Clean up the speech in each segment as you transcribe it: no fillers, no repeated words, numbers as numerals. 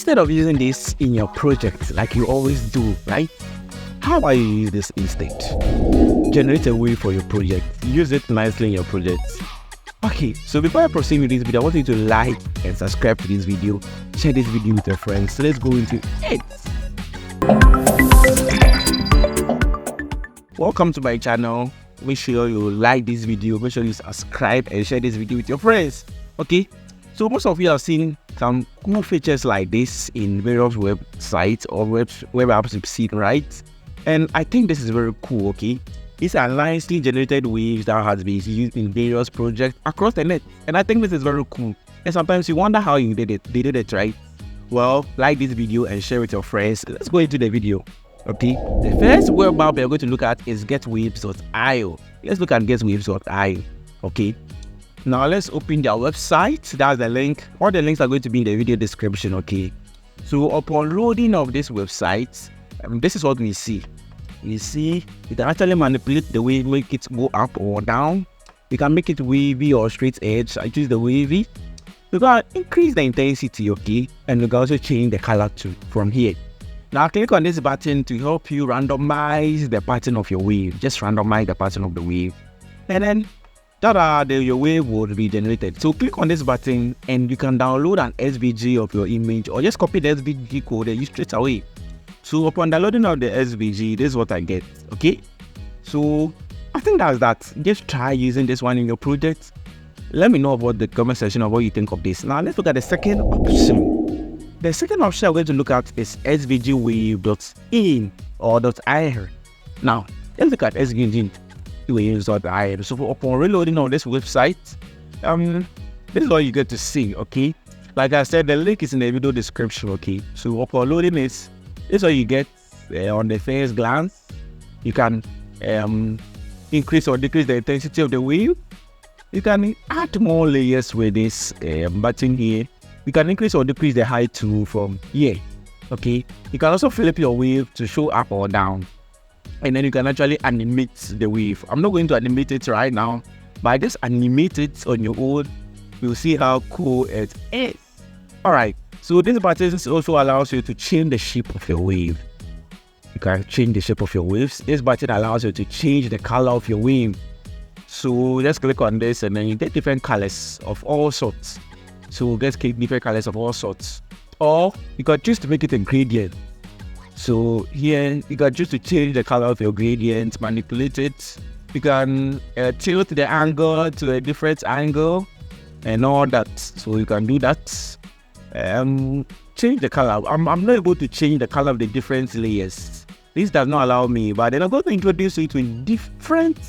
instead of using this in your project like you always do, right? How about you use this instead? Generate a wave for your project. Use it nicely in your project. Okay, so before I proceed with this video, I want you to like and subscribe to this video. Share this video with your friends. So let's go into it. Welcome to my channel. Make sure you like this video. Make sure you subscribe and share this video with your friends. Okay, so most of you have seen some cool features like this in various websites or web apps you've seen, right? And I think this is very cool. Okay, these are nicely generated waves that has been used in various projects across the net, and I think this is very cool. And sometimes you wonder how you did it. They did it right. Well, like this video and share with your friends. Let's go into the video. Okay, the first web app we're going to look at is getwaves.io. Let's look at getwaves.io. Okay, now let's open their website. That's the link. All the links are going to be in the video description. Okay, so upon loading of this website, this is what we see. You see, you can actually manipulate the wave, make it go up or down. You can make it wavy or straight edge. I choose the wavy. You can increase the intensity, okay, and you can also change the color too from here. Now click on this button to help you randomize the pattern of your wave. Just randomize the pattern of the wave, and then your wave will be generated. So click on this button and you can download an SVG of your image, or just copy the SVG code and use straight away. So upon downloading of the SVG, this is what I get. Okay, so I think that's that. Just try using this one in your project. Let me know about the comment section of what you think of this. Now let's look at the second option. The second option I'm going to look at is svgwave.in or .ir. Now let's look at svgwave.ir. So upon reloading on this website, this is what you get to see. Okay, like I said, the link is in the video description. Okay, so upon loading this is what you get on the first glance. You can increase or decrease the intensity of the wave. You can add more layers with this button here. You can increase or decrease the height too from here. Okay, you can also flip your wave to show up or down, and then you can actually animate the wave. I'm not going to animate it right now, but I just animate it on your own. You'll see how cool it is. All right, so this button also allows you to change the shape of your wave. You can change the shape of your waves. This button allows you to change the color of your wave. So just click on this and then you get different colors of all sorts. So let's keep different colors of all sorts. Or you can choose to make it a gradient. So here you can choose to change the color of your gradient, manipulate it. You can tilt the angle to a different angle and all that. So you can do that. Change the color. I'm not able to change the color of the different layers. This does not allow me, but then I'm going to introduce you to different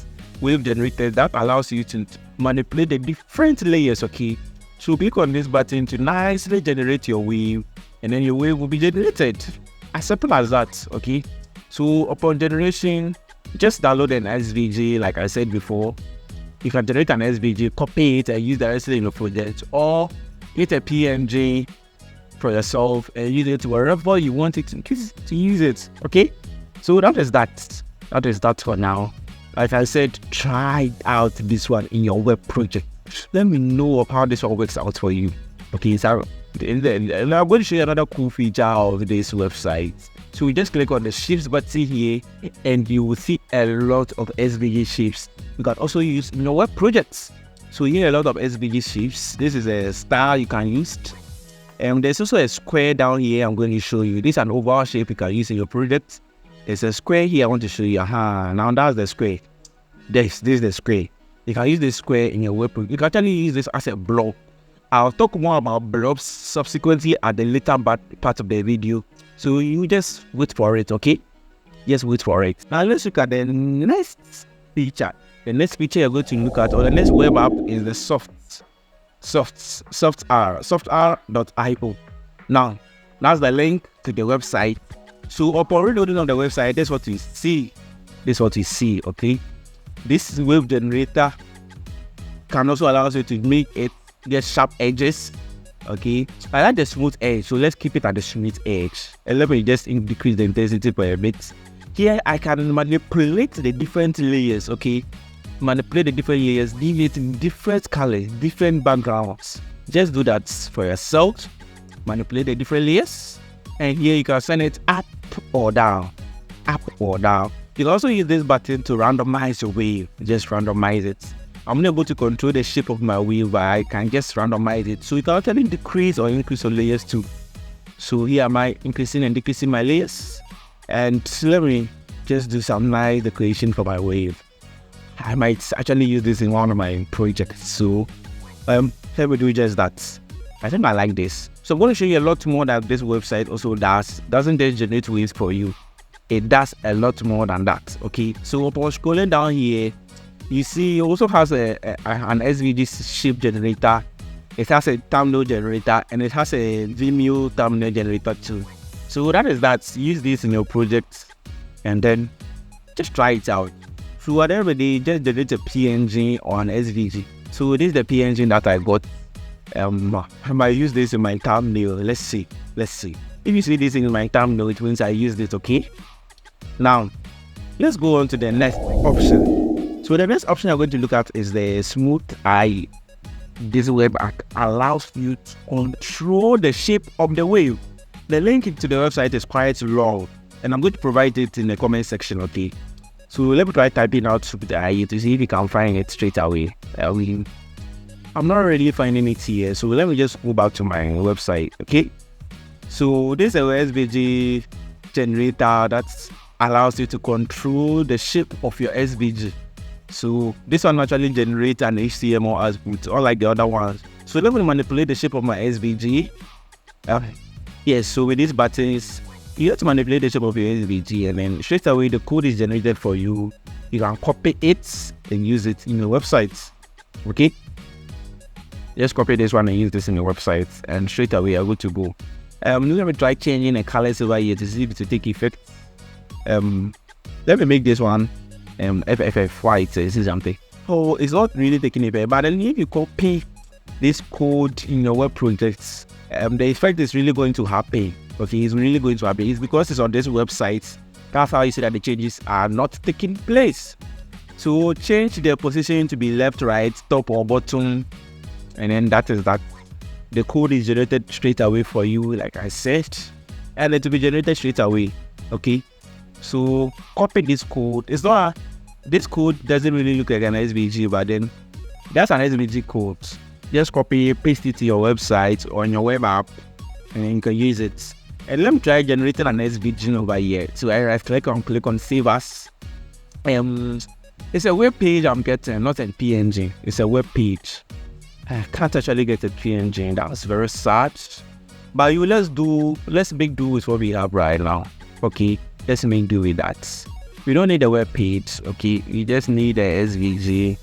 wave generators that allows you to manipulate the different layers. Okay, so click on this button to nicely generate your wave, and then your wave will be generated. As simple as that. Okay, so upon generation, just download an SVG. Like I said before, you can generate an SVG, copy it and use directly in your project, or get a PNG for yourself and use it wherever you want it to use it. Okay, so that is that for now. Like I said, try out this one in your web project. Let me know of how this one works out for you. Okay, so and I'm going to show you another cool feature of this website. So we just click on the shapes button here and you will see a lot of SVG shapes you can also use in your web projects. So here are a lot of SVG shapes. This is a star you can use. And there's also a square down here I'm going to show you. This is an oval shape you can use in your project. There's a square here I want to show you. Now that's the square. This is the square. You can use this square in your web project. You can actually use this as a blob. I'll talk more about blobs subsequently at the later part of the video. So you just wait for it, okay? Just wait for it. Now let's look at the next feature. The next feature you're going to look at, or the next web app, is the softr.io. Now that's the link to the website. So upon reloading on the website, that's what you see. Okay? This wave generator can also allow you to make it get sharp edges. Okay, I like the smooth edge, so let's keep it at the smooth edge. And let me just decrease the intensity for a bit. Here I can manipulate the different layers. Okay, manipulate the different layers, give it different colors, different backgrounds. Just do that for yourself. manipulate the different layers. And here you can send it up or down, up or down. You can also use this button to randomize your wave, just randomize it. I'm not able to control the shape of my wave, but I can just randomize it. So you can actually decrease or increase your layers too. So here am I increasing and decreasing my layers. And let me just do some nice decoration for my wave. I might actually use this in one of my projects. So let me do just that. I think I like this. So I'm going to show you a lot more that this website also does. Doesn't just generate waves for you. It does a lot more than that. Okay. So upon scrolling down here, you see it also has an SVG shape generator. It has a thumbnail generator and it has a Vimeo thumbnail generator too. So that is that. Use this in your project and then just try it out. So whatever they just generate a PNG or an SVG. So this is the PNG that I got. I might use this in my thumbnail. Let's see. If you see this in my thumbnail, it means I use this. Okay. Now, let's go on to the next option. So the next option I'm going to look at is the smooth eye. This web app allows you to control the shape of the wave. The link to the website is quite long, and I'm going to provide it in the comment section. Okay. So let me try typing out smooth eye to see if you can find it straight away. I'm not really finding it here, so let me just go back to my website. Okay. So this is a SVG generator that allows you to control the shape of your SVG. So this one actually generates an HTML output, unlike the other ones. So let me manipulate the shape of my SVG. Yes, so with these buttons, you have to manipulate the shape of your SVG, and then straight away the code is generated for you. You can copy it and use it in your website. Okay. Just copy this one and use this in your website, and straight away you're good to go. Let me try changing the colors over here to see if it will take effect. Let me make this one FFF white. This is something. Oh, it's not really taking effect, but then if you copy this code in your web projects, the effect is really going to happen. Okay, it's really going to happen. It's because it's on this website. That's how you see that the changes are not taking place. So change the position to be left, right, top or bottom, and then that is that. The code is generated straight away for you, like I said, and it will be generated straight away. Okay, so copy this code. This code doesn't really look like an SVG, but then that's an SVG code. Just copy, paste it to your website or on your web app, and then you can use it. And let me try generating an SVG over here. So I right click on Save As. It's a web page I'm getting, not a PNG. It's a web page. I can't actually get a PNG. That's very sad. But let's make do with what we have right now. Okay, let's make do with that. We don't need a web page. Okay, we just need a SVG,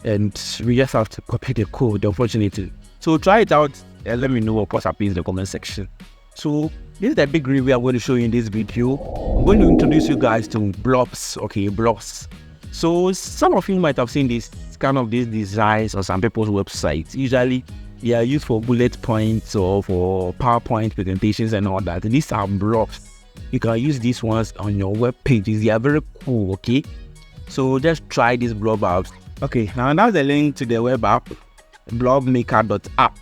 and we just have to copy the code, unfortunately. So try it out and let me know what happens in the comment section. So this is the big review I'm going to show you in this video. I'm going to introduce you guys to blobs. Okay, blobs. So some of you might have seen these designs on some people's websites. Usually they are used for bullet points or for PowerPoint presentations and all that. These are blobs. You can use these ones on your web pages. They are very cool. Okay, so just try these blob apps. Okay, now that's the link to the web app, blobmaker.app.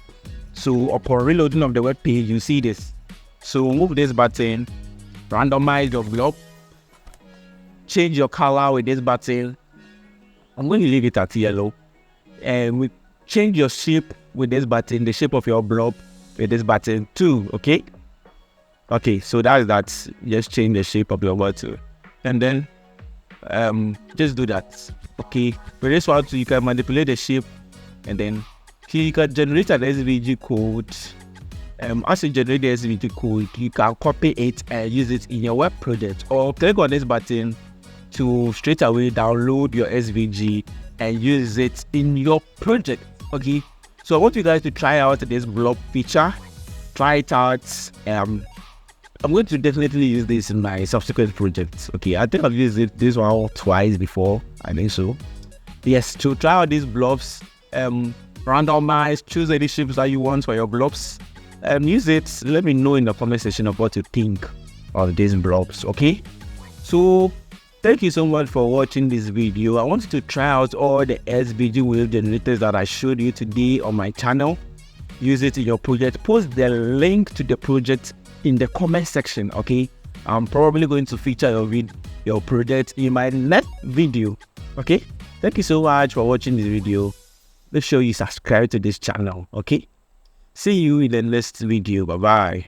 So upon reloading of the web page, you see this. So move this button, randomize your blob, change your color with this button. I'm going to leave it at yellow, and we change your shape with this button, the shape of your blob with this button too. Okay, so that's that. Just change the shape of your button, and then just do that. Okay, with this one too, you can manipulate the shape, and then here you can generate an SVG code. As you generate the SVG code, you can copy it and use it in your web project, or click on this button to straight away download your SVG and use it in your project. Okay, so I want you guys to try out this blob feature. Try it out. I'm going to definitely use this in my subsequent projects. Okay, I think I've used this one twice before. I think so. Yes, to try out these blobs, randomize, choose any shapes that you want for your blobs, use it. Let me know in the comment section of what you think of these blobs. Okay, so thank you so much for watching this video. I want you to try out all the SVG wave generators that I showed you today on my channel. use it in your project, post the link to the project in the comment section, okay? I'm probably going to feature your project in my next video, okay? Thank you so much for watching this video. Make sure you subscribe to this channel, okay? See you in the next video. Bye-bye.